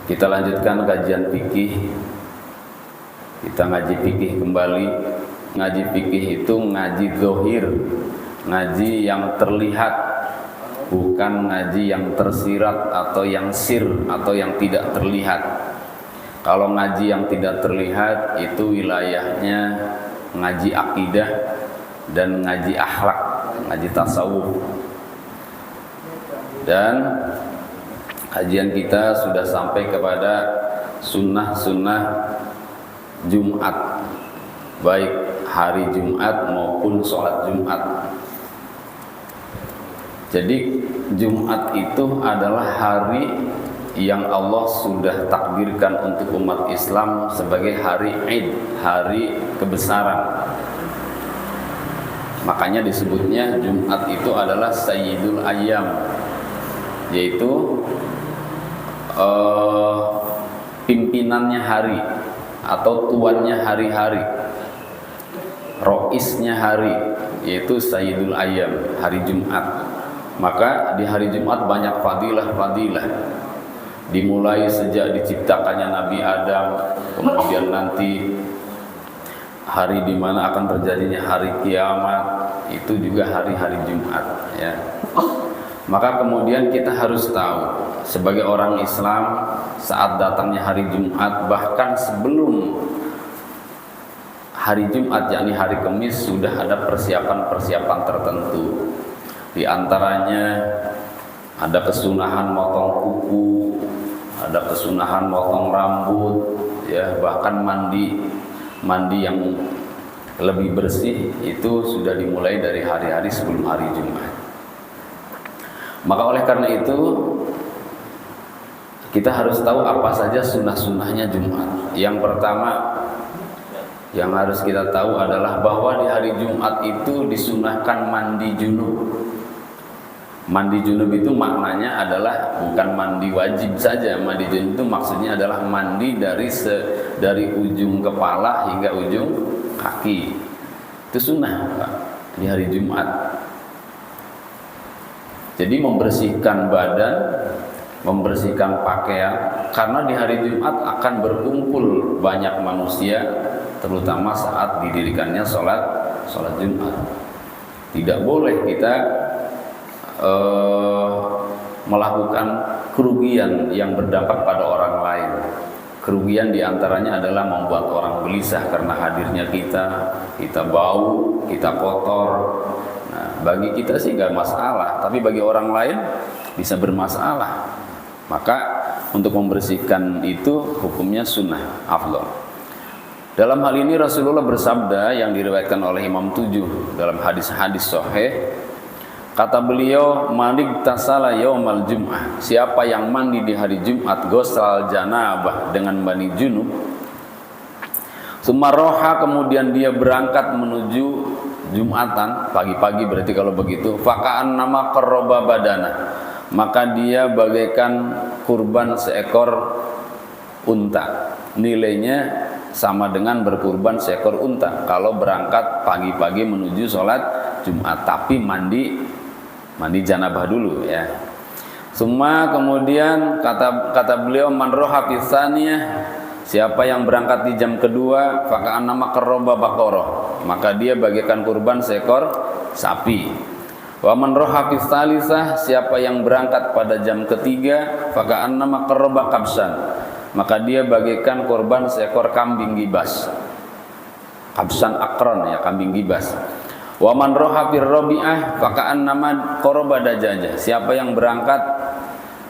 Kita lanjutkan kajian fikih. Kita ngaji fikih kembali. Ngaji fikih itu ngaji zahir, ngaji yang terlihat, bukan ngaji yang tersirat atau yang sir atau yang tidak terlihat. Kalau ngaji yang tidak terlihat itu wilayahnya ngaji akidah dan ngaji akhlak, ngaji tasawuf. Dan kajian kita sudah sampai kepada sunnah-sunnah Jumat, baik hari Jumat maupun sholat Jumat. Jadi Jumat itu adalah hari yang Allah sudah takdirkan untuk umat Islam sebagai hari Id, hari kebesaran. Makanya disebutnya Jumat itu adalah Sayyidul Ayyam, yaitu pimpinannya hari atau tuannya hari-hari, roisnya hari, yaitu Sayyidul Ayyam, hari Jumat. Maka di hari Jumat banyak fadilah-fadilah, dimulai sejak diciptakannya Nabi Adam, kemudian nanti hari di mana akan terjadinya hari kiamat, itu juga hari-hari Jumat, ya. Maka kemudian kita harus tahu sebagai orang Islam, saat datangnya hari Jumat, bahkan sebelum hari Jumat yakni hari Kamis, sudah ada persiapan-persiapan tertentu. Di antaranya ada kesunahan motong kuku, ada kesunahan motong rambut, ya, bahkan mandi yang lebih bersih itu sudah dimulai dari hari-hari sebelum hari Jumat. Maka oleh karena itu kita harus tahu apa saja sunnah-sunnahnya Jumat. Yang pertama yang harus kita tahu adalah bahwa di hari Jumat itu disunahkan mandi junub. Mandi junub itu maknanya adalah bukan mandi wajib saja. Mandi junub itu maksudnya adalah mandi dari ujung kepala hingga ujung kaki. Itu sunnah, Pak, di hari Jumat. Jadi membersihkan badan, membersihkan pakaian, karena di hari Jumat akan berkumpul banyak manusia, terutama saat didirikannya sholat Jumat. Tidak boleh kita melakukan kerugian yang berdampak pada orang lain. Kerugian diantaranya adalah membuat orang gelisah karena hadirnya kita bau, kita kotor. Nah, bagi kita sih gak masalah, tapi bagi orang lain bisa bermasalah. Maka untuk membersihkan itu hukumnya sunnah, afdal. Dalam hal ini Rasulullah bersabda yang diriwayatkan oleh Imam 7 dalam hadis-hadis sahih. Kata beliau, "Manik tasala yaumal jum'ah." Siapa yang mandi di hari Jumat, ghusl janabah dengan mandi junub. Sumaroha, kemudian dia berangkat menuju Jumatan, pagi-pagi berarti kalau begitu. Faka'an nama qarraba badana. Maka dia bagaikan kurban seekor unta. Nilainya sama dengan berkurban seekor unta kalau berangkat pagi-pagi menuju sholat Jumat, tapi mandi janabah dulu, ya. Summa, kemudian kata beliau, man roha fisaniyah, siapa yang berangkat di jam kedua, faka'an nama qarraba baqarah, maka dia bagaikan kurban seekor sapi. Wa man roha fisalisah, siapa yang berangkat pada jam ketiga, faka'an nama qarraba kabsan, maka dia bagaikan kurban seekor kambing gibas. Kabsan akron, ya, kambing gibas. Wa man roha fir rabi'ah faka'an nama qarraba dajajah, siapa yang berangkat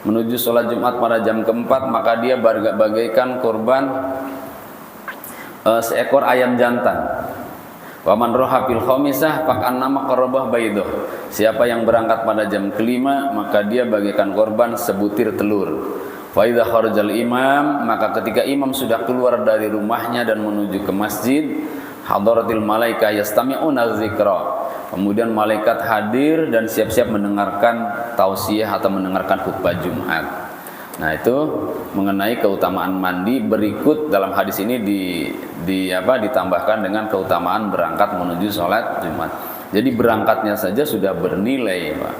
menuju sholat Jumat pada jam keempat, maka dia bagaikan kurban seekor ayam jantan. Wa man roha fil khamisah faka'an nama qarraba baydah, siapa yang berangkat pada jam kelima, maka dia bagaikan korban sebutir telur. Fa idza kharajal imam, maka ketika imam sudah keluar dari rumahnya dan menuju ke masjid, hadaratil malaika yastami'una dzikra, kemudian malaikat hadir dan siap-siap mendengarkan tausiah atau mendengarkan khutbah Jumat. Nah, itu mengenai keutamaan mandi. Berikut dalam hadis ini ditambahkan dengan keutamaan berangkat menuju sholat Jumat. Jadi berangkatnya saja sudah bernilai, Pak.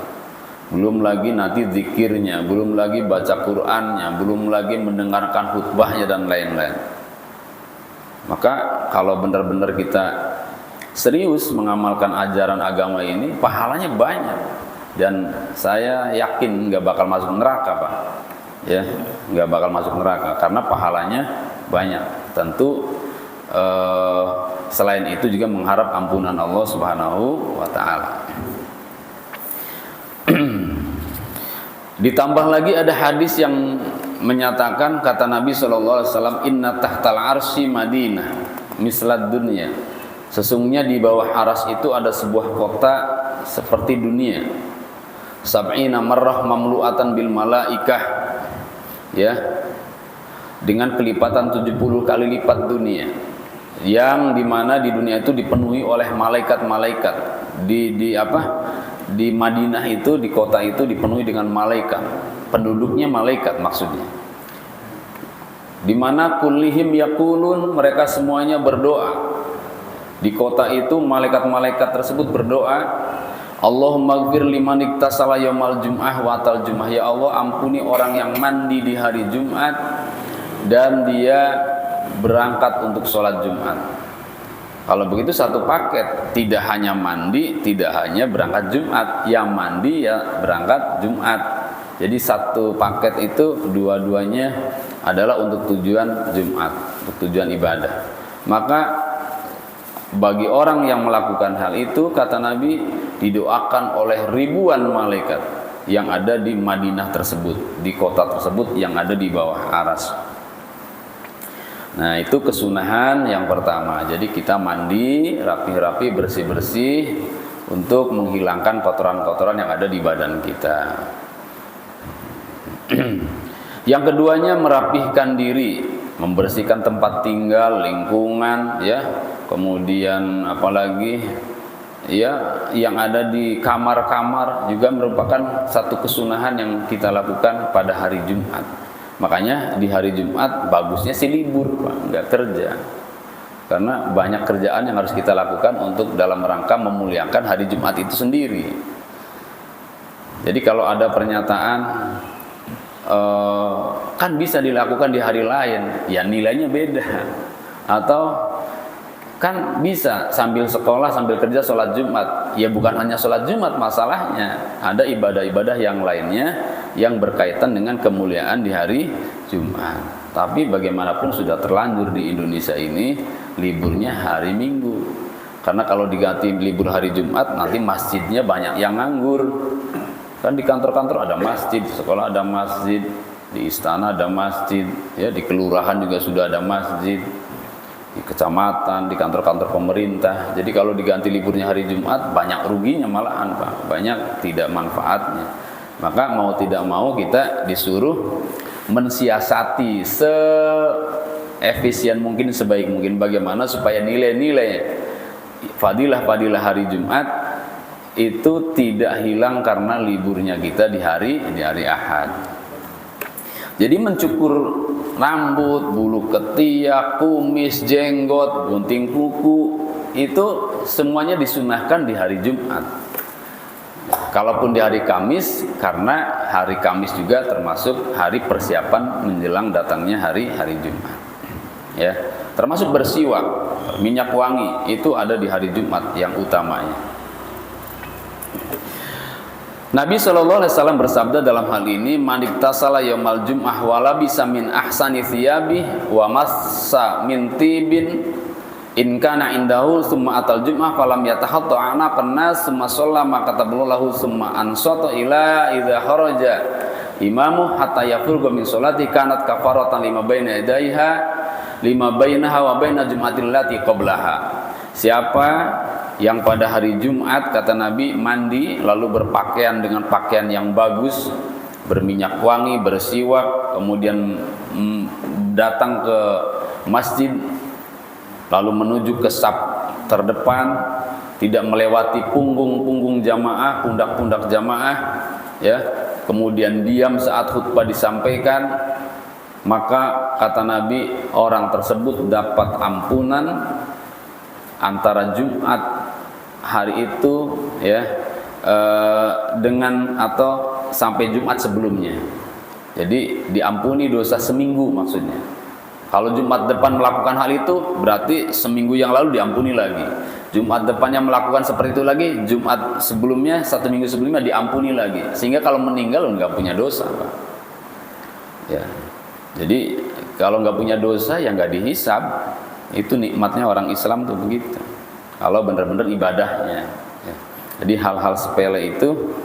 belum lagi nanti zikirnya, belum lagi baca Qur'annya, belum lagi mendengarkan khutbahnya dan lain-lain. Maka kalau benar-benar kita serius mengamalkan ajaran agama ini, pahalanya banyak, dan saya yakin nggak bakal masuk neraka, Pak. Ya, nggak bakal masuk neraka karena pahalanya banyak. Tentu selain itu juga mengharap ampunan Allah Subhanahu wa taala. Ditambah lagi ada hadis yang menyatakan, kata Nabi SAW, inna tahtal arsy Madinah mislad dunya. Sesungguhnya di bawah aras itu ada sebuah kota seperti dunia. Sab'ina marrah mamlu'atan bil malaikah, ya, dengan kelipatan 70 kali lipat dunia, yang dimana di dunia itu dipenuhi oleh malaikat-malaikat. Di Madinah itu, di kota itu dipenuhi dengan malaikat, penduduknya malaikat maksudnya. Di mana kullihim yaqulun, mereka semuanya berdoa. Di kota itu malaikat-malaikat tersebut berdoa, Allahumma ighfir liman iktasala yaumal jum'ah wa atal jum'ah. Ya Allah, ampuni orang yang mandi di hari Jumat dan dia berangkat untuk sholat Jumat. Kalau begitu satu paket, tidak hanya mandi, tidak hanya berangkat Jumat, yang mandi ya berangkat Jumat. Jadi satu paket itu dua-duanya adalah untuk tujuan Jumat, untuk tujuan ibadah. Maka bagi orang yang melakukan hal itu, kata Nabi, didoakan oleh ribuan malaikat yang ada di Madinah tersebut, di kota tersebut yang ada di bawah aras. Nah, itu kesunahan yang pertama. Jadi kita mandi rapi-rapi, bersih-bersih untuk menghilangkan kotoran-kotoran yang ada di badan kita. Yang keduanya, merapihkan diri, membersihkan tempat tinggal, lingkungan, ya. Kemudian apalagi ya, yang ada di kamar-kamar juga merupakan satu kesunahan yang kita lakukan pada hari Jumat. Makanya di hari Jumat bagusnya sih libur, Pak, nggak kerja. Karena banyak kerjaan yang harus kita lakukan untuk dalam rangka memuliakan hari Jumat itu sendiri. Jadi kalau ada pernyataan kan bisa dilakukan di hari lain, ya nilainya beda. Atau kan bisa sambil sekolah, sambil kerja sholat Jumat. Ya bukan hanya sholat Jumat masalahnya, ada ibadah-ibadah yang lainnya yang berkaitan dengan kemuliaan di hari Jumat. Tapi bagaimanapun sudah terlanjur di Indonesia ini liburnya hari Minggu. Karena kalau diganti libur hari Jumat, nanti masjidnya banyak yang nganggur. Kan di kantor-kantor ada masjid, di sekolah ada masjid, di istana ada masjid, ya di kelurahan juga sudah ada masjid, di kecamatan, di kantor-kantor pemerintah. Jadi kalau diganti liburnya hari Jumat, banyak ruginya malahan, Pak. Banyak tidak manfaatnya. Maka mau tidak mau kita disuruh mensiasati se-efisien mungkin, sebaik mungkin bagaimana supaya nilai-nilai fadilah-fadilah hari Jumat itu tidak hilang karena liburnya kita di hari Ahad. Jadi mencukur rambut, bulu ketiak, kumis, jenggot, gunting kuku, itu semuanya disunahkan di hari Jumat. Kalaupun di hari Kamis, karena hari Kamis juga termasuk hari persiapan menjelang datangnya hari Jumat. Ya, termasuk bersiwak, minyak wangi itu ada di hari Jumat yang utamanya. Nabi SAW bersabda dalam hal ini, man iktasala yaumal jum'ah wa labisa min ahsani thiyabihi wa massa min tibin in kana indahu summa atal jum'ah falam yatahatta anaqan nas summa shallama kataballahu summa ansata ila idza kharaja imamu hatta yafurqa min sholati kanat kafaratan lima baina yadayha lima bainaha wa baina jum'atil lati qablaha. Siapa yang pada hari Jumat, kata Nabi, mandi lalu berpakaian dengan pakaian yang bagus, berminyak wangi, bersiwak, kemudian datang ke masjid lalu menuju ke saf terdepan, tidak melewati punggung-punggung jamaah, pundak-pundak jamaah, ya. Kemudian diam saat khutbah disampaikan, maka kata Nabi, orang tersebut dapat ampunan antara Jumat hari itu, ya, dengan atau sampai Jumat sebelumnya. Jadi diampuni dosa seminggu maksudnya. Kalau Jumat depan melakukan hal itu, berarti seminggu yang lalu diampuni lagi. Jumat depannya melakukan seperti itu lagi, Jumat sebelumnya, 1 minggu sebelumnya diampuni lagi. Sehingga kalau meninggal nggak punya dosa, Pak. Ya. Jadi kalau nggak punya dosa ya nggak dihisab. Itu nikmatnya orang Islam tuh begitu. Kalau benar-benar ibadahnya. Ya. Jadi hal-hal sepele itu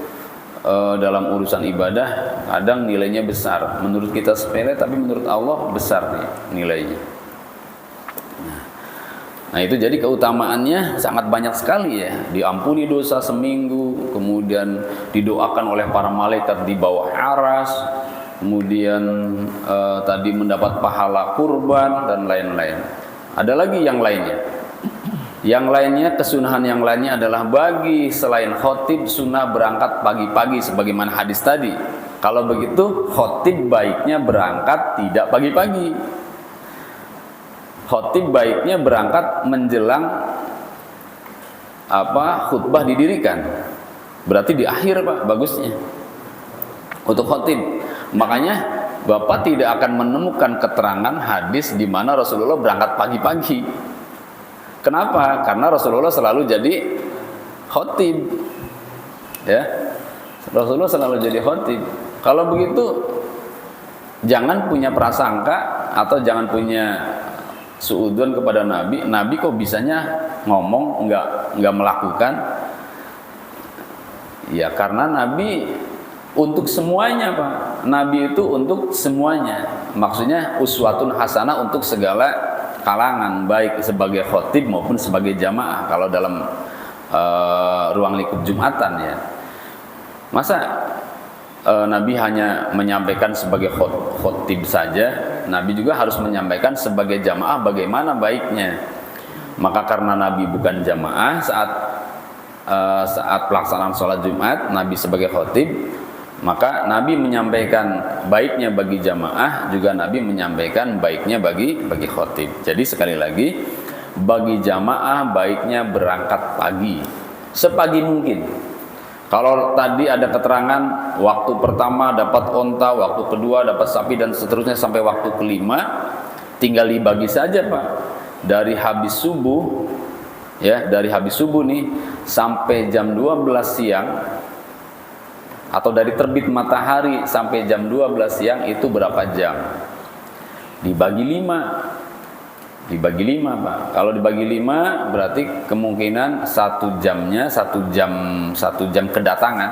dalam urusan ibadah kadang nilainya besar. Menurut kita sepele, tapi menurut Allah besar nih nilainya. Nah itu jadi keutamaannya sangat banyak sekali ya. Diampuni dosa seminggu, kemudian didoakan oleh para malaikat di bawah aras, kemudian tadi mendapat pahala kurban dan lain-lain. Ada lagi yang lainnya. Yang lainnya, kesunahan yang lainnya adalah bagi selain khotib sunnah berangkat pagi-pagi sebagaimana hadis tadi. Kalau begitu khotib baiknya berangkat tidak pagi-pagi. Khotib baiknya berangkat menjelang khutbah didirikan. Berarti di akhir, Pak, bagusnya. Untuk khotib. Makanya Bapak tidak akan menemukan keterangan hadis di mana Rasulullah berangkat pagi-pagi. Kenapa? Karena Rasulullah selalu jadi khotib. Ya. Rasulullah selalu jadi khotib. Kalau begitu jangan punya prasangka atau jangan punya suudzon kepada Nabi. Nabi kok bisanya ngomong enggak melakukan? Ya karena Nabi untuk semuanya, Pak. Nabi itu untuk semuanya. Maksudnya uswatun hasanah untuk segala kalangan, baik sebagai khotib maupun sebagai jamaah kalau dalam ruang lingkup Jumatan ya. Masa Nabi hanya menyampaikan sebagai khotib saja? Nabi juga harus menyampaikan sebagai jamaah bagaimana baiknya. Maka karena Nabi bukan jamaah saat pelaksanaan sholat Jumat, Nabi sebagai khotib, maka Nabi menyampaikan baiknya bagi jamaah, juga Nabi menyampaikan baiknya bagi khotib. Jadi sekali lagi, bagi jamaah baiknya berangkat pagi, sepagi mungkin. Kalau tadi ada keterangan waktu pertama dapat onta, waktu kedua dapat sapi dan seterusnya sampai waktu kelima, tinggal dibagi saja, Pak. Dari habis subuh ya, dari habis subuh nih sampai jam 12 siang, atau dari terbit matahari sampai jam 12 siang itu berapa jam? Dibagi 5. Dibagi 5, Pak. Kalau dibagi 5 berarti kemungkinan 1 jamnya 1 jam kedatangan.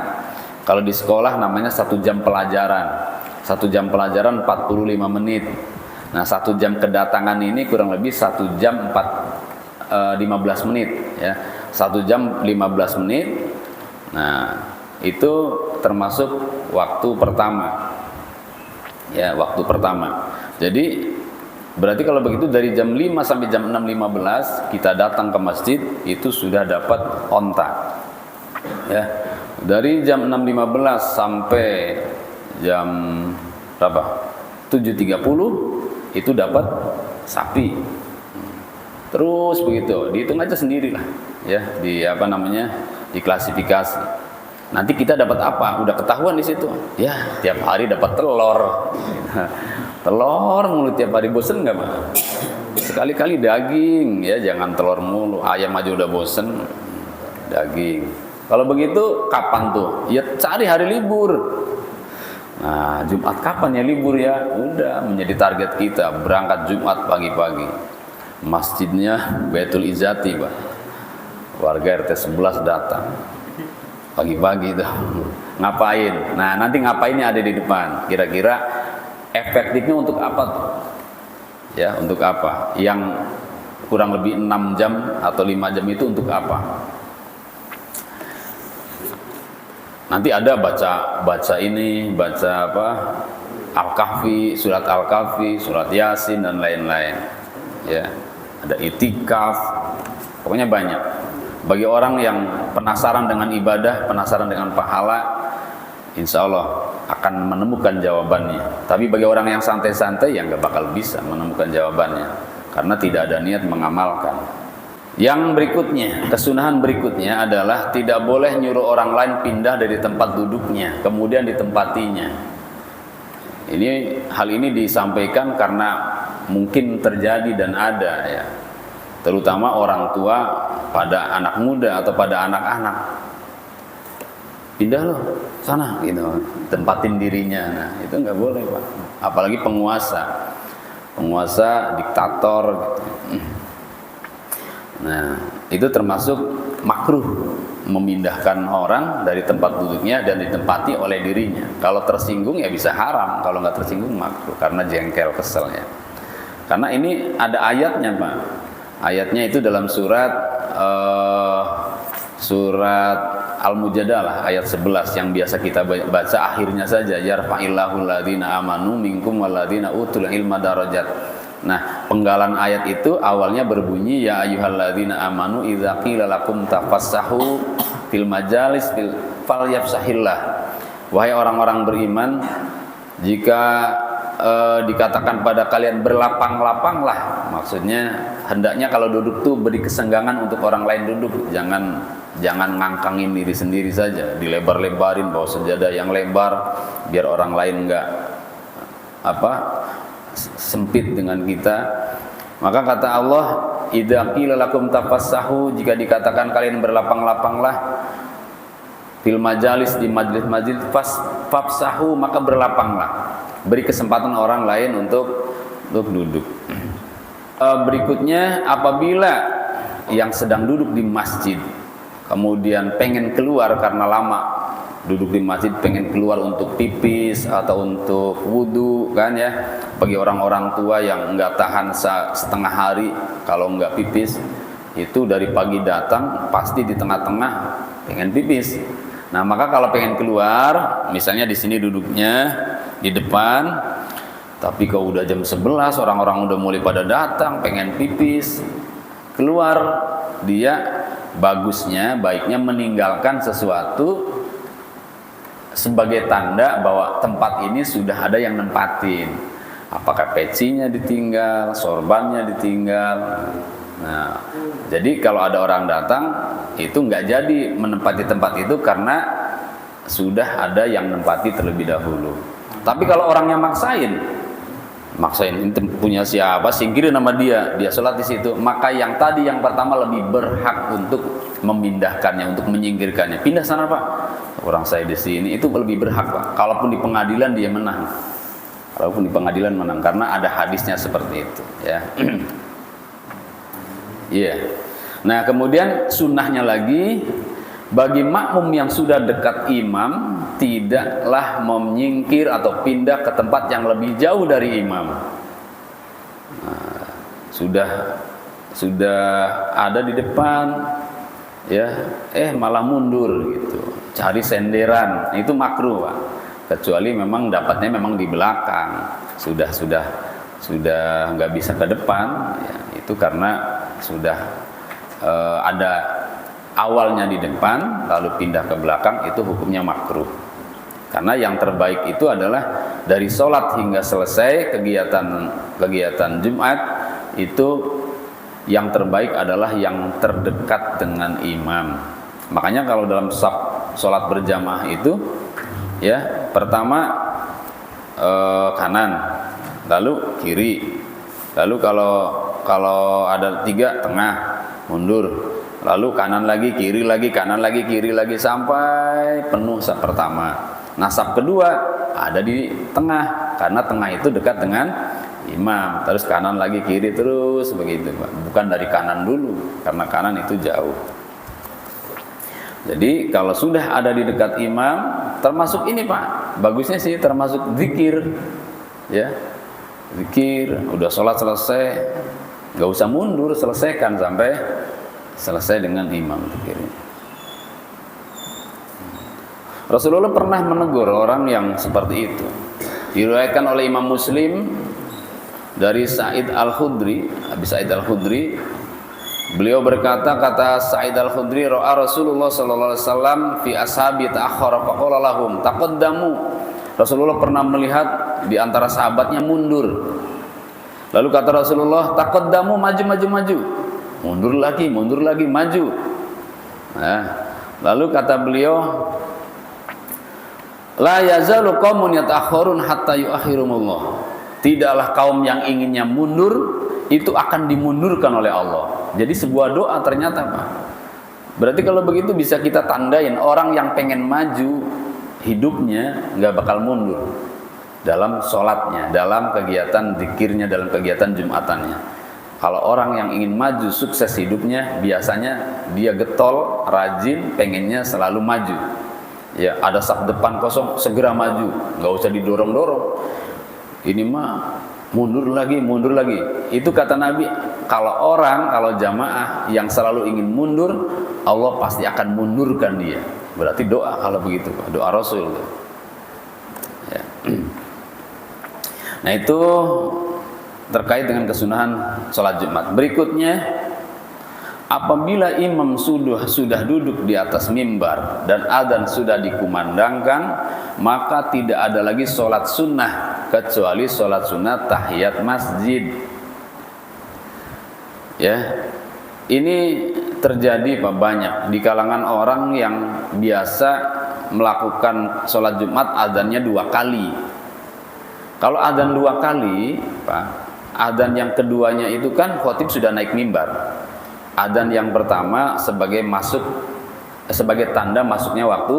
Kalau di sekolah namanya 1 jam pelajaran. 1 jam pelajaran 45 menit. Nah, 1 jam kedatangan ini kurang lebih 1 jam 15 menit ya. 1 jam 15 menit. Nah, itu termasuk waktu pertama ya, waktu pertama. Jadi berarti kalau begitu dari jam 5 sampai jam 6.15 kita datang ke masjid itu sudah dapat onta ya. Dari jam 6.15 sampai jam berapa? 7.30 itu dapat sapi. Terus begitu, dihitung aja sendirilah ya, diklasifikasi. Nanti kita dapat apa? Udah ketahuan di situ. Ya, tiap hari dapat telur. Telur mulu tiap hari, bosen nggak, Pak? Sekali-kali daging, ya jangan telur mulu. Ayam aja udah bosen, daging. Kalau begitu kapan tuh? Ya cari hari libur. Nah, Jumat kapan ya libur ya? Udah menjadi target kita, berangkat Jumat pagi-pagi. Masjidnya Baitul Izzati, Pak. Warga RT 11 datang. Pagi-pagi itu ngapain? Nah nanti ngapainnya ada di depan. Kira-kira efektifnya untuk apa tuh? Ya untuk apa? Yang kurang lebih 6 jam atau 5 jam itu untuk apa? Nanti ada baca ini, baca apa? Al-Kahfi, surat Al-Kahfi, surat Yasin dan lain-lain. Ya, ada itikaf. Pokoknya banyak. Bagi orang yang penasaran dengan ibadah, penasaran dengan pahala, insya Allah akan menemukan jawabannya. Tapi bagi orang yang santai-santai, ya nggak bakal bisa menemukan jawabannya, karena tidak ada niat mengamalkan. Yang berikutnya, kesunahan berikutnya adalah tidak boleh nyuruh orang lain pindah dari tempat duduknya kemudian ditempatinya. Hal ini disampaikan karena mungkin terjadi dan ada ya, terutama orang tua pada anak muda atau pada anak-anak. Pindah loh sana gitu, tempatin dirinya. Nah, itu nggak boleh, Pak. Apalagi penguasa diktator gitu. Nah, itu termasuk makruh memindahkan orang dari tempat duduknya dan ditempati oleh dirinya. Kalau tersinggung ya bisa haram, kalau nggak tersinggung makruh karena jengkel keselnya. Karena ini ada ayatnya, Pak. Ayatnya itu dalam surat Al-Mujadalah ayat 11 yang biasa kita baca akhirnya saja, yarfa'illahu alladziina amanu minkum walladziina utul ilma darajat. Nah, penggalan ayat itu awalnya berbunyi ya ayyuhalladzina amanu idza qila lakum tafassahu fil majalis falyafsahillah. Wahai orang-orang beriman, jika dikatakan pada kalian berlapang-lapanglah, maksudnya hendaknya kalau duduk tuh beri kesenggangan untuk orang lain duduk, jangan ngangkangin diri sendiri saja, dilebar-lebarin, bawa sejadah yang lebar biar orang lain enggak sempit dengan kita. Maka kata Allah, idza qila lakum tafassahu, jika dikatakan kalian berlapang-lapanglah fil majalis, di majlis-majlis, fafsahu, maka berlapanglah, beri kesempatan orang lain untuk duduk. Berikutnya, apabila yang sedang duduk di masjid kemudian pengen keluar karena lama duduk di masjid, pengen keluar untuk pipis atau untuk wudu kan ya, bagi orang-orang tua yang nggak tahan setengah hari kalau nggak pipis, itu dari pagi datang pasti di tengah-tengah pengen pipis. Nah, maka kalau pengen keluar, misalnya di sini duduknya di depan, tapi kalau udah jam 11 orang-orang udah mulai pada datang pengen pipis keluar, dia baiknya meninggalkan sesuatu sebagai tanda bahwa tempat ini sudah ada yang nempatin. Apakah pecinya ditinggal, sorbannya ditinggal. Nah, jadi kalau ada orang datang itu nggak jadi menempati tempat itu karena sudah ada yang nempati terlebih dahulu. Tapi kalau orangnya maksain ini punya siapa, singkirin nama dia sholat di situ, maka yang tadi yang pertama lebih berhak untuk memindahkannya, untuk menyingkirkannya. Pindah sana, Pak, orang saya di sini, itu lebih berhak, Pak. Kalaupun di pengadilan dia menang, karena ada hadisnya seperti itu ya. Iya. Nah, kemudian sunnahnya lagi, bagi makmum yang sudah dekat imam, tidaklah menyingkir atau pindah ke tempat yang lebih jauh dari imam. Nah, sudah ada di depan ya, malah mundur gitu, cari senderan, itu makruh, Pak. Kecuali memang dapatnya memang di belakang, sudah nggak bisa ke depan ya, itu karena sudah ada awalnya di depan lalu pindah ke belakang, itu hukumnya makruh. Karena yang terbaik itu adalah dari sholat hingga selesai kegiatan Jumat, itu yang terbaik adalah yang terdekat dengan imam. Makanya kalau dalam sholat berjamaah itu ya, pertama kanan, lalu kiri, lalu kalau ada 3 tengah mundur, lalu kanan lagi, kiri lagi, kanan lagi, kiri lagi, sampai penuh saf pertama. Nah, saf kedua ada di tengah, karena tengah itu dekat dengan imam. Terus kanan lagi, kiri, terus begitu, Pak. Bukan dari kanan dulu, karena kanan itu jauh. Jadi kalau sudah ada di dekat imam, termasuk ini, Pak, bagusnya sih termasuk zikir ya. Zikir, udah sholat selesai, gak usah mundur, selesaikan sampai selesai dengan imam zikirnya. Rasulullah pernah menegur orang yang seperti itu. Diriwayatkan oleh Imam Muslim dari Sa'id Al-Khudri, Abi Sa'id Al-Khudri, beliau berkata, kata Sa'id Al-Khudri, ra'a Rasulullah sallallahu alaihi wasallam fi ashabi ta'akhkhara faqala lahum taqaddamu. Rasulullah pernah melihat di antara sahabatnya mundur. Lalu kata Rasulullah, taqaddamu, maju. mundur lagi, maju. Nah, lalu kata beliau, la yazalu qaumun yata'akhirun hatta yu'akhirumullah. Tidaklah kaum yang inginnya mundur itu akan dimundurkan oleh Allah. Jadi sebuah doa ternyata, Pak. Berarti kalau begitu bisa kita tandain orang yang pengen maju hidupnya nggak bakal mundur dalam sholatnya, dalam kegiatan zikirnya, dalam kegiatan jumatannya. Kalau orang yang ingin maju sukses hidupnya, biasanya dia getol, rajin, pengennya selalu maju. Ya, ada saf depan kosong, segera maju, nggak usah didorong-dorong. Ini mah mundur lagi. Itu kata Nabi, kalau jamaah yang selalu ingin mundur, Allah pasti akan mundurkan dia. Berarti doa kalau begitu, doa Rasul. Ya. Nah, itu terkait dengan kesunahan sholat Jumat. Berikutnya, apabila imam sudah duduk di atas mimbar dan adzan sudah dikumandangkan, maka tidak ada lagi sholat sunnah kecuali sholat sunnah tahiyat masjid. Ya, ini terjadi Pak, banyak di kalangan orang yang biasa melakukan sholat Jumat adzannya 2 kali. Kalau adzan 2 kali, Pak, adzan yang keduanya itu kan khotib sudah naik mimbar. Adzan yang pertama sebagai tanda masuknya waktu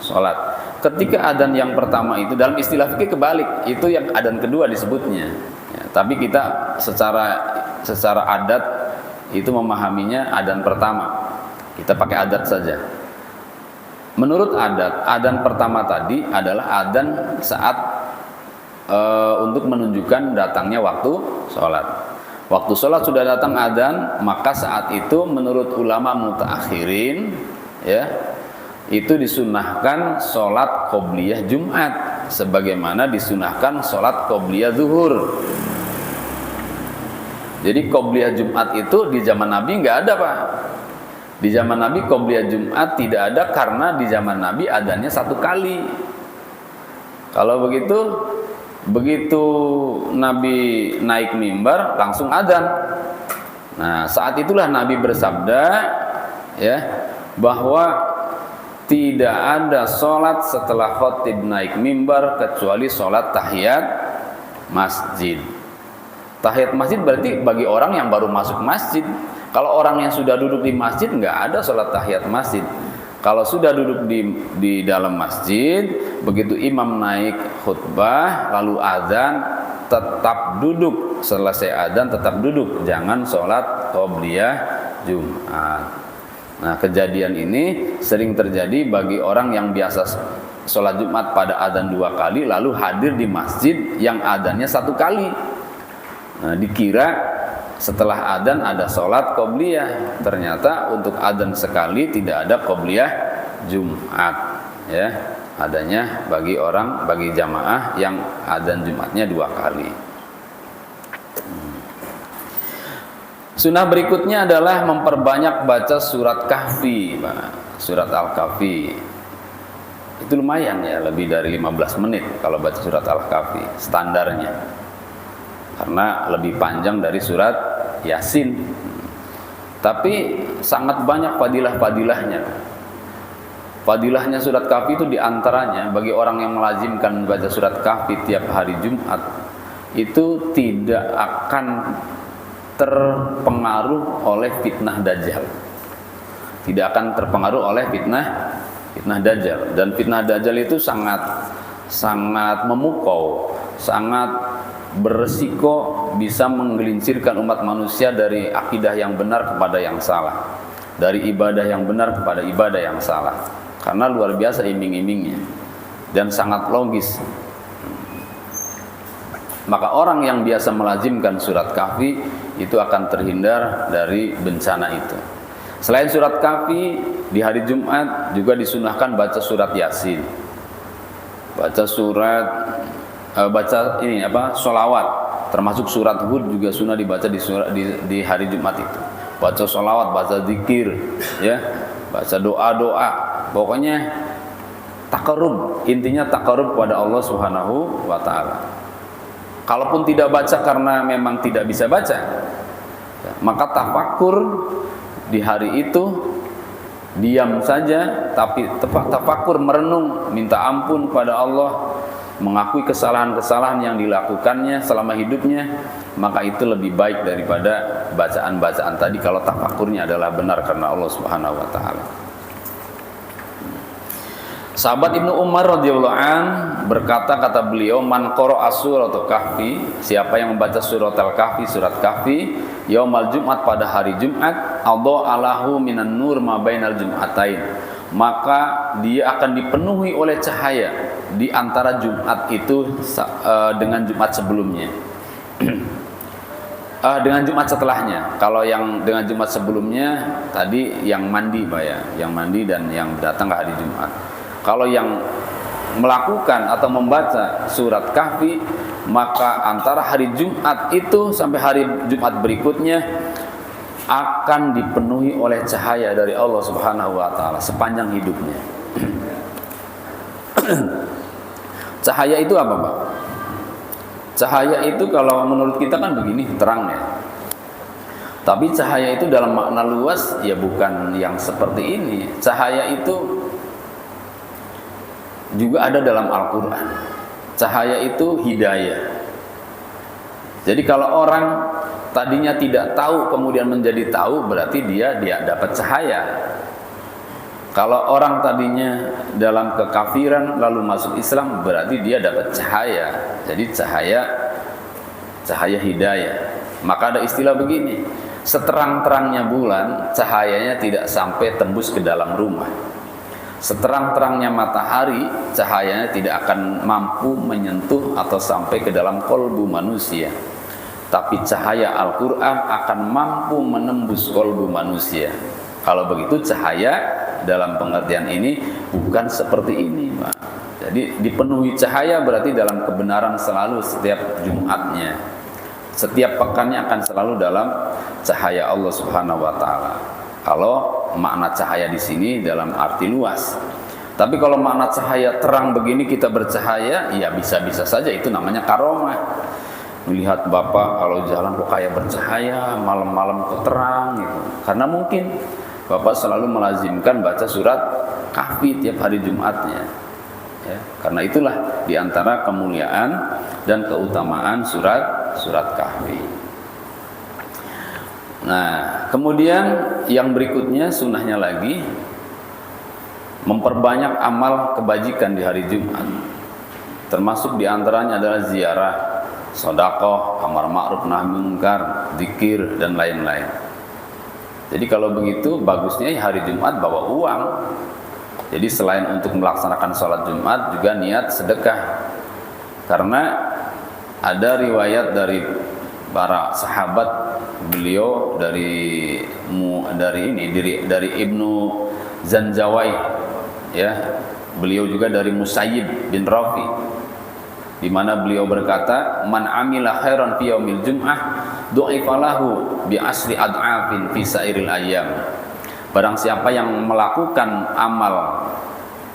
sholat. Ketika adzan yang pertama itu dalam istilah fikih kebalik, itu yang adzan kedua disebutnya. Ya, tapi kita secara adat itu memahaminya adzan pertama. Kita pakai adat saja. Menurut adat, adzan pertama tadi adalah adzan saat untuk menunjukkan datangnya waktu sholat. Waktu sholat sudah datang adzan, maka saat itu menurut ulama mutaakhirin, ya, itu disunahkan sholat qobliyah Jumat, sebagaimana disunahkan sholat qobliyah zuhur. Jadi qobliyah Jumat itu di zaman Nabi nggak ada, Pak. Di zaman Nabi qobliyah Jumat tidak ada karena di zaman Nabi adzannya 1 kali. Kalau begitu Nabi naik mimbar langsung adzan. Nah, saat itulah Nabi bersabda, ya, bahwa tidak ada sholat setelah khotib naik mimbar kecuali sholat tahiyat masjid. Tahiyat masjid berarti bagi orang yang baru masuk masjid. Kalau orang yang sudah duduk di masjid nggak ada sholat tahiyat masjid. Kalau sudah duduk di dalam masjid, begitu imam naik khutbah lalu azan, tetap duduk. Selesai azan tetap duduk, jangan sholat qobliyah Jumat. Nah, kejadian ini sering terjadi bagi orang yang biasa sholat Jumat pada adzan 2 kali lalu hadir di masjid yang adzannya 1 kali. Nah, dikira setelah adzan ada sholat qobliyah, ternyata untuk adzan sekali tidak ada qobliyah Jumat, ya, adanya bagi jamaah yang adzan Jumatnya 2 kali. Sunnah berikutnya adalah memperbanyak baca surat Kahfi, Pak. Surat Al-Kahfi itu lumayan ya, lebih dari 15 menit kalau baca surat Al-Kahfi standarnya, karena lebih panjang dari surat Yasin. Tapi sangat banyak fadilah-fadilahnya. Fadilahnya surat Kahfi itu diantaranya bagi orang yang melazimkan membaca surat Kahfi tiap hari Jumat itu tidak akan terpengaruh oleh fitnah Dajjal. Tidak akan terpengaruh oleh fitnah Dajjal. Dan fitnah Dajjal itu sangat memukau, sangat beresiko, bisa menggelincirkan umat manusia dari akidah yang benar kepada yang salah, dari ibadah yang benar kepada ibadah yang salah, karena luar biasa iming-imingnya dan sangat logis. Maka orang yang biasa melazimkan surat Kahfi itu akan terhindar dari bencana itu. Selain surat Kahfi, di hari Jumat juga disunahkan baca surat Yasin, sholawat, termasuk surat Hud juga sunnah dibaca di hari Jumat itu. Baca sholawat, baca zikir, ya, baca doa-doa, pokoknya takarrub, intinya takarrub pada Allah Subhanahu wa Ta'ala. Kalaupun tidak baca karena memang tidak bisa baca, Maka tafakur di hari itu diam saja, tapi tafakur merenung, minta ampun pada Allah, mengakui kesalahan-kesalahan yang dilakukannya selama hidupnya, maka itu lebih baik daripada bacaan-bacaan tadi kalau tafakurnya adalah benar karena Allah Subhanahu wa taala. Sahabat Ibnu Umar radhiyallahu an berkata, kata beliau, man qara'a suratul kahfi, siapa yang membaca surat al-kahfi, surat kahfi yaumal jumat, pada hari Jumat, adha'alahu minan nur ma bainal jum'atain, maka dia akan dipenuhi oleh cahaya di antara Jumat itu dengan Jumat sebelumnya. Dengan Jumat setelahnya. Kalau yang dengan Jumat sebelumnya tadi yang mandi, Pak ya, yang mandi dan yang datang ke hari Jumat. Kalau yang melakukan atau membaca surat kahfi, maka antara hari Jumat itu sampai hari Jumat berikutnya akan dipenuhi oleh cahaya dari Allah Subhanahu wa taala sepanjang hidupnya. Cahaya itu apa, Pak? Cahaya itu kalau menurut kita kan begini, terang ya. Tapi cahaya itu dalam makna luas ya bukan yang seperti ini. Cahaya itu juga ada dalam Al-Quran. Cahaya itu hidayah. Jadi kalau orang tadinya tidak tahu kemudian menjadi tahu, berarti dia dapat cahaya. Kalau orang tadinya dalam kekafiran lalu masuk Islam, berarti dia dapat cahaya. Jadi cahaya hidayah. Maka ada istilah begini, seterang-terangnya bulan, cahayanya tidak sampai tembus ke dalam rumah. Seterang-terangnya matahari, cahayanya tidak akan mampu menyentuh atau sampai ke dalam kolbu manusia. Tapi cahaya Al-Quran akan mampu menembus kolbu manusia. Kalau begitu cahaya dalam pengertian ini bukan seperti ini, Pak. Jadi dipenuhi cahaya berarti dalam kebenaran selalu setiap Jumatnya. Setiap pekannya akan selalu dalam cahaya Allah Subhanahu wa taala. Kalau makna cahaya di sini dalam arti luas. Tapi kalau makna cahaya terang begini kita bercahaya, ya bisa-bisa saja itu namanya karomah. Melihat Bapak kalau jalan kok kayak bercahaya, malam-malam kok terang gitu. Karena mungkin Bapak selalu melazimkan baca surat kahfi tiap hari Jumatnya. Ya, karena itulah diantara kemuliaan dan keutamaan surat kahfi. Nah, kemudian yang berikutnya sunnahnya lagi memperbanyak amal kebajikan di hari Jumat. Termasuk diantaranya adalah ziarah, sedekah, amar ma'ruf nahi munkar, zikir dan lain-lain. Jadi kalau begitu bagusnya hari Jumat bawa uang. Jadi selain untuk melaksanakan sholat Jumat juga niat sedekah. Karena ada riwayat dari para sahabat, beliau dari Ibnu Zanjawai, ya, beliau juga dari Musayyib bin Rafi, di mana beliau berkata, man amila khairan fi yaumil jum'ah du'ifa lahu bi asri ad'afin fi sairil ayyam. Barang siapa yang melakukan amal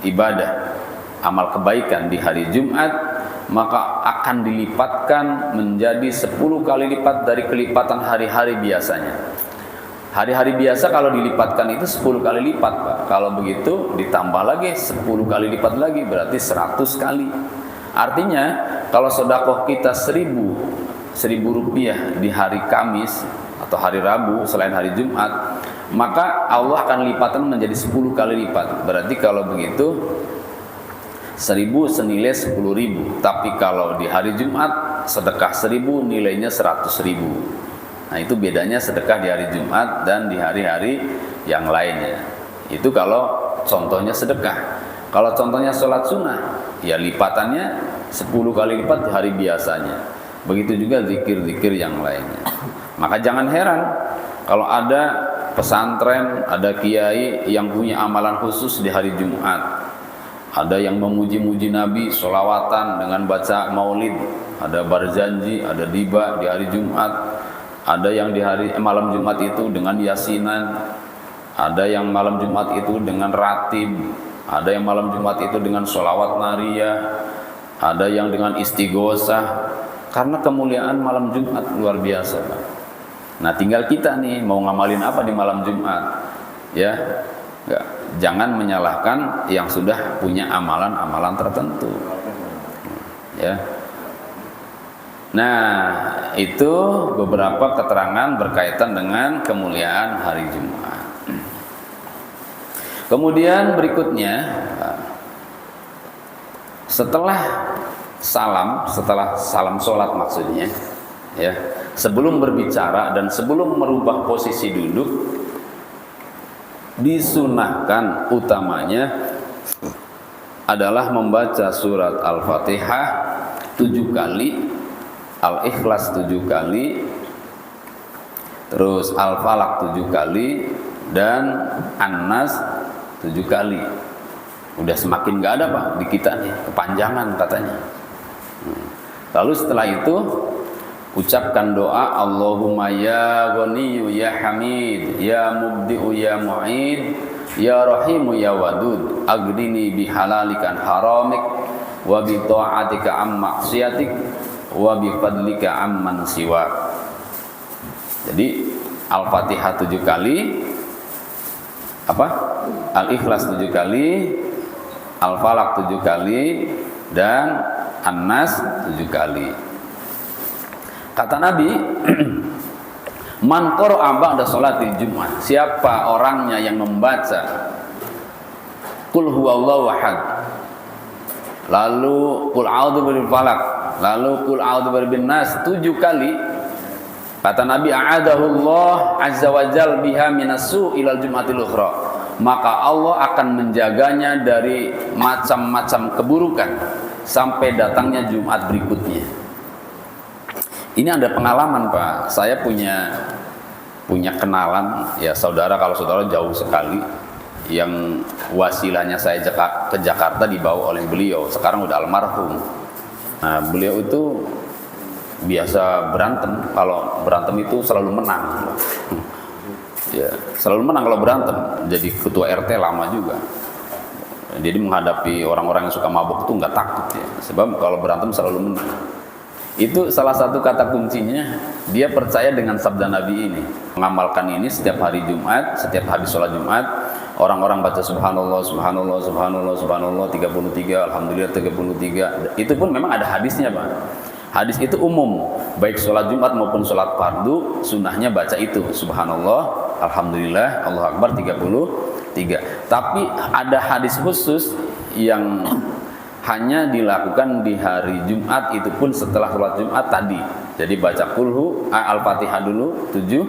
ibadah, amal kebaikan di hari Jumat, maka akan dilipatkan menjadi 10 kali lipat dari kelipatan hari-hari biasanya. Hari-hari biasa kalau dilipatkan itu 10 kali lipat, Pak. Kalau begitu ditambah lagi 10 kali lipat lagi, berarti 100 kali. Artinya kalau sedekah kita 1000 rupiah di hari Kamis atau hari Rabu selain hari Jumat, maka Allah akan lipatkan menjadi 10 kali lipat. Berarti kalau begitu 1000 senilai 10.000. Tapi kalau di hari Jumat sedekah 1000 nilainya 100.000. Nah itu bedanya sedekah di hari Jumat dan di hari-hari yang lainnya. Itu kalau contohnya sedekah. Kalau contohnya sholat sunnah, ya lipatannya 10 kali lipat di hari biasanya. Begitu juga zikir-zikir yang lainnya. Maka jangan heran kalau ada pesantren, ada kiai yang punya amalan khusus di hari Jumat. Ada yang memuji-muji Nabi, sholawatan dengan baca maulid, ada barzanji, ada diba di hari Jumat, ada yang di hari malam Jumat itu dengan yasinan, ada yang malam Jumat itu dengan ratib, ada yang malam Jumat itu dengan sholawat nariyah, ada yang dengan istighosah. Karena kemuliaan malam Jumat luar biasa, Pak. Nah, tinggal kita nih mau ngamalin apa di malam Jumat. Ya. Enggak, jangan menyalahkan yang sudah punya amalan-amalan tertentu. Ya. Nah, itu beberapa keterangan berkaitan dengan kemuliaan hari Jumat. Kemudian berikutnya, setelah salam sholat maksudnya, ya, sebelum berbicara dan sebelum merubah posisi duduk, disunahkan utamanya adalah membaca surat Al-Fatihah 7 kali, Al-Ikhlas 7 kali, terus Al-Falaq 7 kali, dan An-Nas 7 kali. Udah semakin gak ada Pak di kita nih, kepanjangan katanya. Lalu setelah itu ucapkan doa, Allahumma ya Ghaniyyu ya Hamid ya Mubdi'u ya Mu'id ya Rahimu ya Wadud aghnini bihalalikan haramik wa bi ta'atika am maksiatik wa bi fadlika amman siwak. Jadi Al-Fatihah 7 kali, Al-Ikhlas 7 kali, Al-Falaq 7 kali, dan An-Nas 7 kali. Kata Nabi, man qara'a ba'da sholatil Jumat, siapa orangnya yang membaca Qul huwallahu ahad, lalu Qul a'udzu birabbil falaq, lalu Qul a'udzu birabbin nas 7 kali, kata Nabi, a'adahullah azza wa jal biha minasu ilal jumatil ukhra, maka Allah akan menjaganya dari macam-macam keburukan sampai datangnya Jumat berikutnya. Ini ada pengalaman Pak, saya punya kenalan, ya saudara, kalau saudara jauh sekali, yang wasilahnya saya ke Jakarta dibawa oleh beliau, sekarang udah almarhum. Nah, beliau itu biasa berantem, kalau berantem itu selalu menang. Ya, selalu menang kalau berantem, jadi ketua RT lama juga. Jadi menghadapi orang-orang yang suka mabuk itu nggak takut ya, sebab kalau berantem selalu menang. Itu salah satu kata kuncinya, dia percaya dengan sabda Nabi ini, mengamalkan ini setiap hari Jumat, setiap habis sholat Jumat, orang-orang baca subhanallah, subhanallah, subhanallah, subhanallah 33, alhamdulillah 33. Itu pun memang ada hadisnya Pak. Hadis itu umum, baik sholat Jumat maupun sholat fardu, sunnahnya baca itu, subhanallah, alhamdulillah, Allahu Akbar 33. Tapi ada hadis khusus yang hanya dilakukan di hari Jumat, itu pun setelah sholat Jumat tadi. Jadi baca kulhu, Al-Fatihah dulu 7,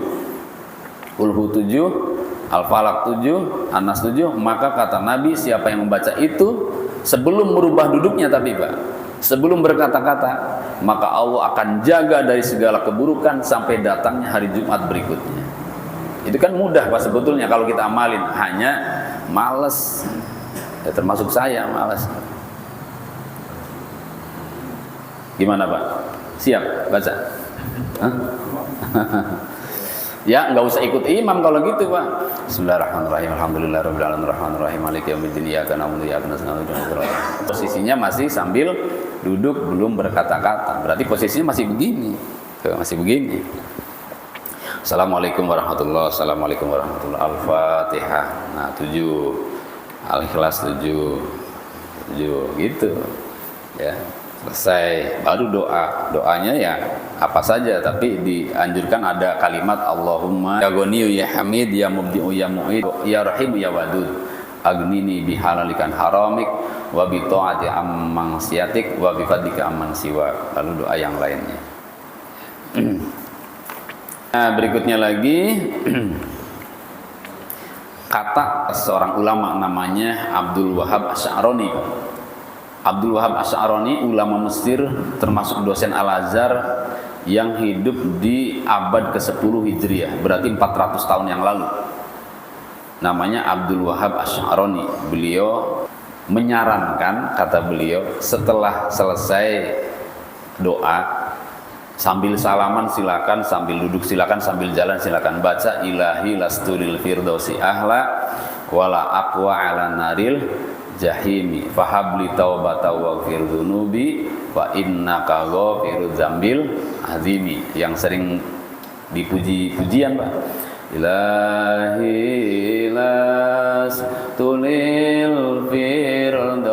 kulhu 7, Al-Falaq 7, An-Nas 7. Maka kata Nabi, siapa yang membaca itu sebelum merubah duduknya, tapi Pak, sebelum berkata-kata, maka Allah akan jaga dari segala keburukan sampai datangnya hari Jumat berikutnya. Itu kan mudah Pak sebetulnya kalau kita amalin, hanya males. Ya, termasuk saya males. Gimana Pak? Siap baca? Hah? Ya, nggak usah ikut imam kalau gitu Pak. Bismillahirrahmanirrahim. Alhamdulillahirabbil alamin arrahmanirrahim maliki yaumiddin iyyaka na'budu wa iyyaka nasta'in. Posisinya masih sambil duduk, belum berkata-kata. Berarti posisinya masih begini. Masih begini. Assalamualaikum warahmatullahi wabarakatuh. Assalamualaikum warahmatullahi wabarakatuh. Al-Fatihah. Nah, 7. Al-Ikhlas 7 gitu. Ya. Selesai, baru doanya ya apa saja, tapi dianjurkan ada kalimat Allahumma ya Ghaniyyu ya Hamid ya Mubdi'u ya Mu'id ya Rahim ya Wadud aghnini bihalalikan haramik wa bi ta'ati amman siyatik wa bi fadlika amman siwa, lalu doa yang lainnya. Nah, berikutnya lagi kata seorang ulama namanya Abdul Wahab Asy'arani. Abdul Wahab Asy'arani, ulama Mesir, termasuk dosen Al-Azhar yang hidup di abad ke-10 Hijriah, berarti 400 tahun yang lalu. Namanya Abdul Wahab Asy'arani. Beliau menyarankan, kata beliau, setelah selesai doa, sambil salaman silakan, sambil duduk silakan, sambil jalan silakan baca ilahi lastulil firdausi ahla wala aqwa ala naril jahimi fahabli taubata waghfir dzunubi wa innaka ghafirudz dzambil azimi. Yang sering dipuji-pujian Pak. Ilahi las tulil firdausi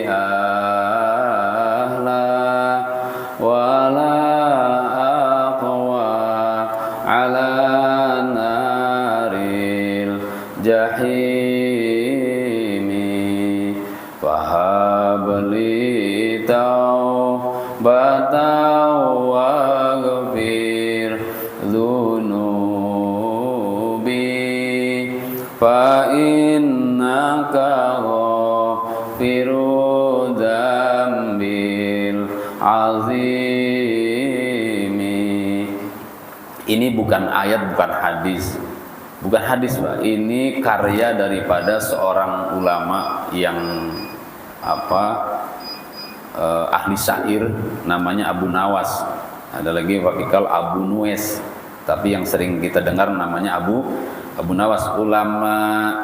ahla wala aqwa ala naril jahimi fahabli taubatan waghfir dzunubi fa innaka ghafiru dzambil azimi. Ini bukan ayat, bukan hadis. Bukan hadis Pak, ini karya daripada seorang ulama yang ahli syair, namanya Abu Nawas. Ada lagi wakikal Abu Nuwais, tapi yang sering kita dengar namanya Abu Nawas, ulama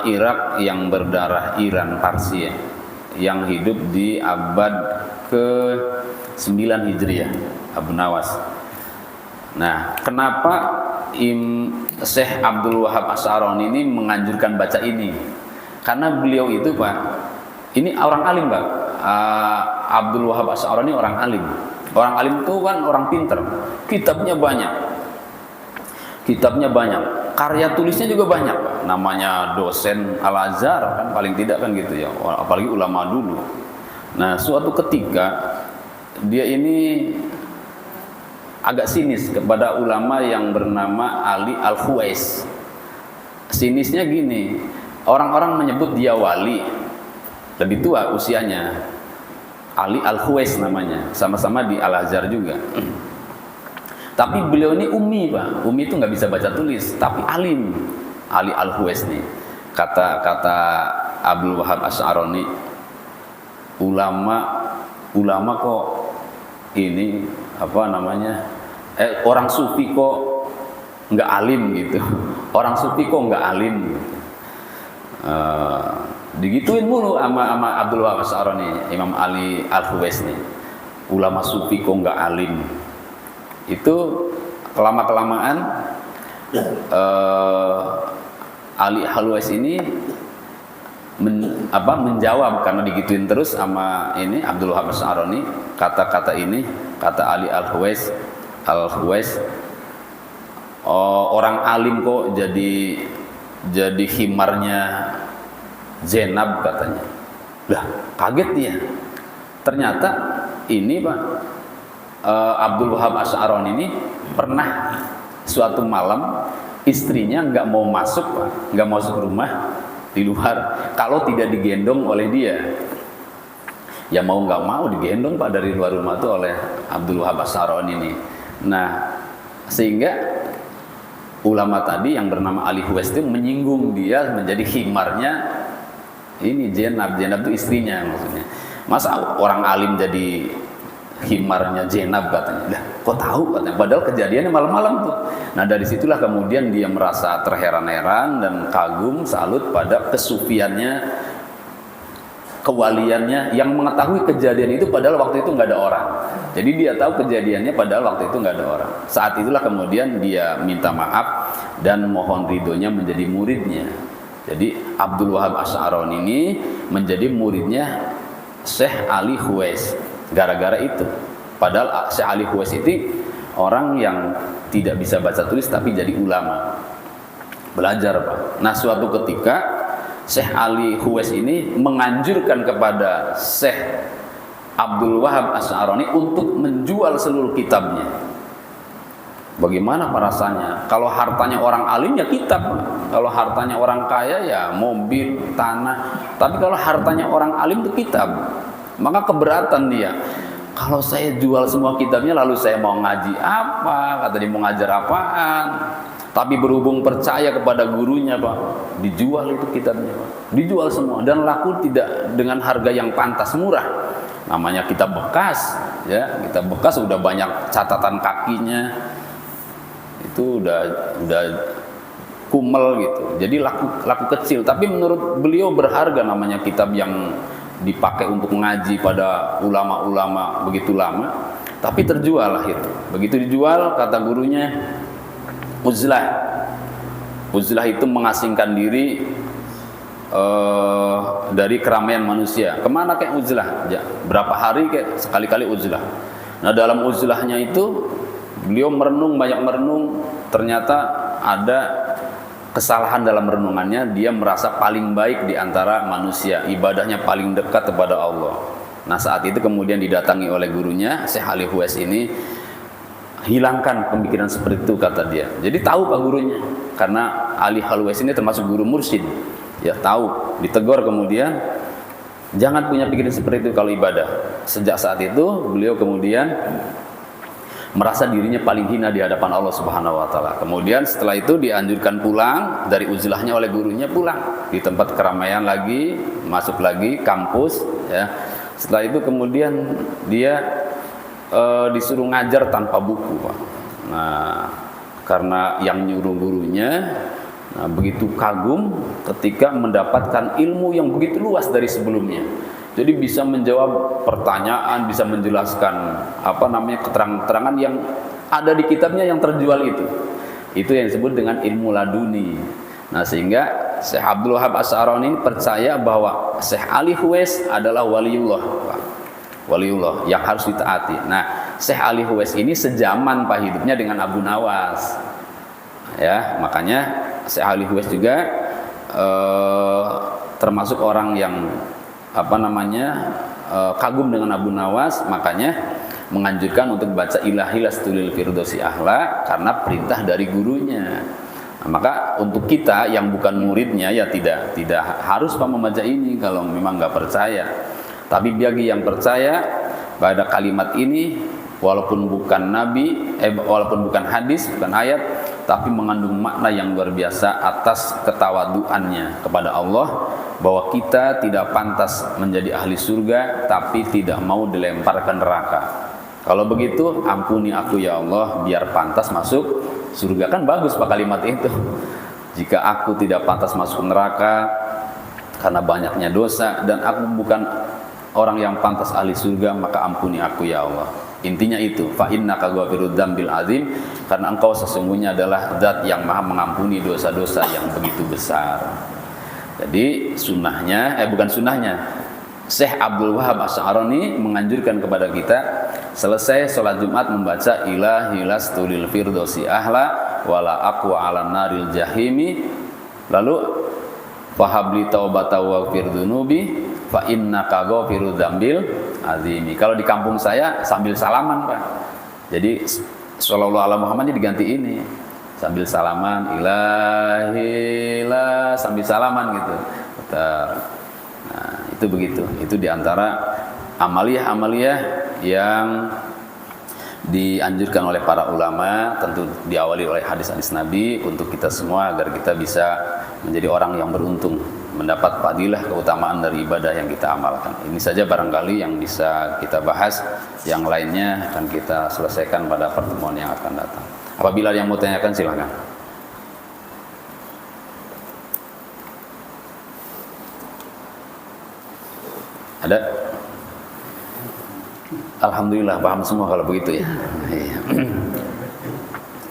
Irak yang berdarah Iran Parsi, yang hidup di abad ke-9 Hijriah, Abu Nawas. Nah, kenapa Syekh Abdul Wahab Asy'arani ini menganjurkan baca ini? Karena beliau itu Pak, ini orang alim Pak. Abdul Wahab Asy'arani orang alim. Orang alim itu kan orang pinter. Kitabnya banyak. Karya tulisnya juga banyak Pak. Namanya dosen Al-Azhar kan, paling tidak kan gitu ya. Apalagi ulama dulu. Nah, suatu ketika dia ini agak sinis kepada ulama yang bernama Ali Al-Khuwais. Sinisnya gini, orang-orang menyebut dia wali, lebih tua usianya. Ali Al-Khuwais namanya, sama-sama di Al-Azhar juga. Tapi beliau ini ummi Pak, ummi itu nggak bisa baca tulis, tapi alim. Ali Al-Khuwais nih, kata Abdul Wahab Asy'arani, ulama kok ini orang sufi kok nggak alim gitu, orang sufi kok nggak alim gitu. Digituin mulu sama Abdul Wahab Asy'arani, Imam Ali Al-Khuwais nih, ulama sufi kok nggak alim. Itu kelama-kelamaan Ali Al-Khuwais ini menjawab, karena digituin terus sama ini Abdul Wahab Asy'arani, kata-kata ini, kata Ali Al-Khuwais, orang alim kok jadi himarnya Zainab katanya. Lah, kaget dia. Ternyata ini Pak, Abdul Wahab Asy'arani ini pernah suatu malam istrinya nggak mau masuk Pak, nggak masuk rumah di luar kalau tidak digendong oleh dia. Ya mau nggak mau digendong Pak dari luar rumah tuh oleh Abdul Wahab Asy'arani ini. Nah, sehingga ulama tadi yang bernama Ali Khuwais itu menyinggung dia menjadi himarnya ini Zainab itu istrinya maksudnya. Masa orang alim jadi himarnya Zainab katanya. Lah, kok tahu katanya, padahal kejadiannya malam-malam tuh. Nah, dari situlah kemudian dia merasa terheran-heran dan kagum, salut pada kesufiannya, kewaliannya, yang mengetahui kejadian itu padahal waktu itu nggak ada orang. Jadi dia tahu kejadiannya padahal waktu itu nggak ada orang. Saat itulah kemudian dia minta maaf dan mohon ridhonya menjadi muridnya. Jadi Abdul Wahab Asy'arani ini menjadi muridnya Syekh Ali Khuwais gara-gara itu. Padahal Syekh Ali Khuwais itu orang yang tidak bisa baca tulis tapi jadi ulama, belajar Pak. Nah, suatu ketika Syekh Ali Khuwais ini menganjurkan kepada Syekh Abdul Wahab Asy'arani untuk menjual seluruh kitabnya. Bagaimana rasanya? Kalau hartanya orang alim ya kitab, kalau hartanya orang kaya ya mobil, tanah. Tapi kalau hartanya orang alim itu kitab. Maka keberatan dia. Kalau saya jual semua kitabnya lalu saya mau ngaji apa? Kata dia, mau ngajar apaan? Tapi berhubung percaya kepada gurunya Pak, dijual itu kitabnya Pak. Dijual semua dan laku tidak dengan harga yang pantas, murah. Namanya kitab bekas, ya, kitab bekas udah banyak catatan kakinya. Itu udah kumel gitu. Jadi laku kecil, tapi menurut beliau berharga, namanya kitab yang dipakai untuk ngaji pada ulama-ulama begitu lama. tapi terjual lah itu. Begitu dijual, kata gurunya, uzlah itu mengasingkan diri dari keramaian manusia. Kemana kayak uzlah? Ya, berapa hari kayak sekali-kali uzlah. Nah, dalam uzlahnya itu beliau banyak merenung, ternyata ada kesalahan dalam renungannya. Dia merasa paling baik di antara manusia, ibadahnya paling dekat kepada Allah. Nah, saat itu kemudian didatangi oleh gurunya, Syekh Ali Huwais ini, hilangkan pemikiran seperti itu, kata dia. Jadi tahu Pak gurunya, karena Ali Huwais ini termasuk guru mursyid. Ya tahu, ditegur kemudian, jangan punya pikiran seperti itu kalau ibadah. Sejak saat itu beliau kemudian merasa dirinya paling hina di hadapan Allah Subhanahu wa taala. Kemudian setelah itu dianjurkan pulang dari uzlahnya oleh gurunya, pulang di tempat keramaian lagi, masuk lagi kampus ya. Setelah itu kemudian dia disuruh ngajar tanpa buku, Pak. Nah, karena yang nyuruh gurunya begitu kagum ketika mendapatkan ilmu yang begitu luas dari sebelumnya. Jadi bisa menjawab pertanyaan, bisa menjelaskan keterangan-keterangan yang ada di kitabnya yang terjual itu. Itu yang disebut dengan ilmu laduni. Nah, sehingga Syekh Abdul Wahab Asy'arani percaya bahwa Syekh Ali Huwais adalah waliullah, waliullah yang harus ditaati. Nah, Syekh Ali Huwais ini sejaman Pak hidupnya dengan Abu Nawas. Ya, makanya Syekh Ali Huwais juga termasuk orang yang kagum dengan Abu Nawas, makanya menganjurkan untuk baca Ilahi Lastulil Firdausi Ahla karena perintah dari gurunya. Nah, maka untuk kita yang bukan muridnya ya tidak harus Pak membaca ini kalau memang nggak percaya. Tapi bagi yang percaya pada kalimat ini, walaupun bukan walaupun bukan hadis, bukan ayat, tapi mengandung makna yang luar biasa atas ketawaduannya kepada Allah, bahwa kita tidak pantas menjadi ahli surga tapi tidak mau dilempar ke neraka. Kalau begitu, ampuni aku ya Allah biar pantas masuk surga. Kan bagus Pak kalimat itu. Jika aku tidak pantas masuk neraka karena banyaknya dosa dan aku bukan orang yang pantas ahli surga, maka ampuni aku ya Allah. Intinya itu, fa innaka ghafirud dzambil azim, karena engkau sesungguhnya adalah zat yang maha mengampuni dosa-dosa yang begitu besar. Jadi Syekh Abdul Wahab Asy'arani menganjurkan kepada kita selesai sholat Jumat membaca Ilahi Lastulil Firdausi Ahla wala aqwa 'alan naril jahimi, lalu fahabli taubata wa firdunubi fa innaka ghafirud dzambil azimi. Kalau di kampung saya sambil salaman Pak. Jadi sallallahu alaihi Muhammad diganti ini. Sambil salaman ilahilah sambil salaman gitu. Nah, itu begitu. Itu diantara amaliyah-amaliyah yang dianjurkan oleh para ulama, tentu diawali oleh hadis-hadis Nabi untuk kita semua agar kita bisa menjadi orang yang beruntung, mendapat fadilah keutamaan dari ibadah yang kita amalkan. Ini saja barangkali yang bisa kita bahas, yang lainnya akan kita selesaikan pada pertemuan yang akan datang. Apabila yang mau tanyakan silakan. Ada? Alhamdulillah paham semua kalau begitu ya.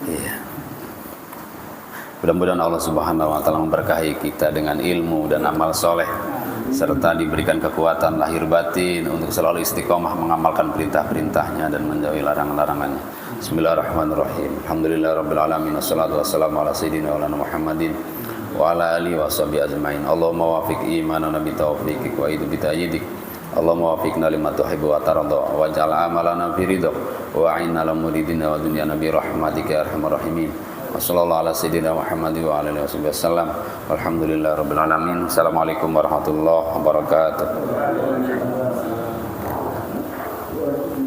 Iya. Mudah-mudahan Allah Subhanahu wa taala memberkahi kita dengan ilmu dan amal soleh, serta diberikan kekuatan lahir batin untuk selalu istiqomah mengamalkan perintah-perintahnya dan menjauhi larangan-larangannya. Bismillahirrahmanirrahim. Alhamdulillahirabbil alamin, wassalatu wassalamu ala sayyidina Muhammadin wa ala alihi washabihi ajmain. Allahumma wafiq imanana bi taufiqik wa idu bi ta'yidik. Allahumma wafiqna lima tuhibbu wa tarda waj'al amalana fi ridha wa a'inna lil muridina wa dunyana bi rahmatika ya arhamar rahimin. Wassallallahu ala sayyidina Muhammad wa ala alihi wasallam. Walhamdulillahirabbil alamin. Assalamualaikum warahmatullahi wabarakatuh.